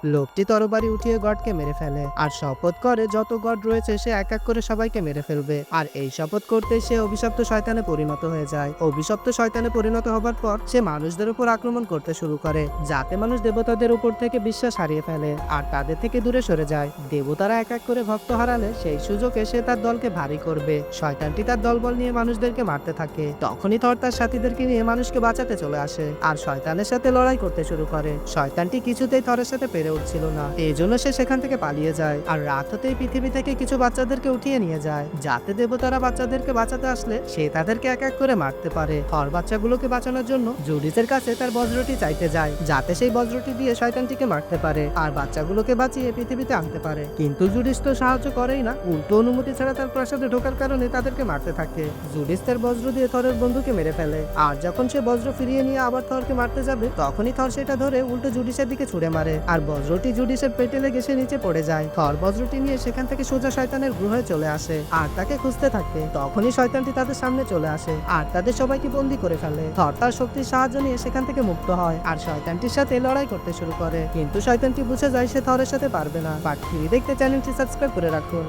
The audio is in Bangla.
লোকটি তরবারি উঠিয়ে গডকে মেরে ফেলে আর শপথ করে যত গড রয়েছে সে এক এক করে সবাইকে মেরে ফেলবে। আর এই শপথ করতে সে অভিশপ্ত শয়তানে পরিণত হয়ে যায়। অভিশপ্ত শয়তানে পরিণত হবার পর সে মানুষদের উপর আক্রমণ করতে শুরু করে, যাতে মানুষ দেবতাদের উপর থেকে বিশ্বাস হারিয়ে ফেলে আর তাদের থেকে দূরে সরে যায়। দেবতারা এক এক করে ভক্ত হারালে সেই সুযোগে সে তার দলকে ভারী করবে। শয়তানটি তার দলবল নিয়ে মানুষদেরকে মারতে থাকে। তখনই থর তার সাথীদেরকে নিয়ে মানুষকে বাঁচাতে চলে আসে আর শয়তানের সাথে লড়াই করতে শুরু করে। শয়তানটি কিছুতেই থরের সাথে পেরে উঠছিল না, এই জন্য সে সেখান থেকে পালিয়ে যায়। আর রাত হতেই পৃথিবী থেকে কিছু বাচ্চাদেরকে উঠিয়ে নিয়ে যায়, যাতে দেবতারা বাচ্চাদেরকে বাঁচাতে আসলে সে তাদেরকে এক এক করে মারতে পারে। থর বাচ্চাগুলোকে বাঁচানোর জন্য জুডিসের কাছে তার বজ্রটি চাইতে যায়, যাতে সেই বজ্রটি দিয়ে শয়তানটিকে মারতে পারে আর বাচ্চাগুলোকে বাঁচিয়ে পৃথিবীতে আনতে পারে। কিন্তু জুডিস তো সাহায্য করেই না, উল্টো অনুমতি ছাড়া তার প্রাসাদে ঢোকার কারণে তাদেরকে মারতে থাকে। জুডিস তার বজ্র দিয়ে থরের বন্ধুকে মেরে ফেলে আর যখন সে বজ্র ফিরিয়ে নিয়ে আবার থরকে মারতে যাবে তখনই থর সেটা ধরে উল্টো জুডিসের দিকে ছুড়ে মারে আর বজ্রটি জুডিসের পেটে লেগে সে নিচে পড়ে যায়। থর বজ্রটি নিয়ে সেখান থেকে সোজা শয়তানের গ্রহে চলে আসে আর তাকে খুঁজতে থাকে। তখনই শয়তানটি তাদের সামনে চলে আসে আর তাদের সবাইকে বন্দী করে ফেলে। থর তার শক্তির সাহায্য নিয়ে সেখান থেকে মুক্ত হয় আর শয়তানটির সাথে লড়াই করতে শুরু করে, কিন্তু শয়তানটি বুঝে যায় সে থরের সাথে পারবে না। পার্ট 3 দেখতে চ্যানেলটি সাবস্ক্রাইব করে রাখুন।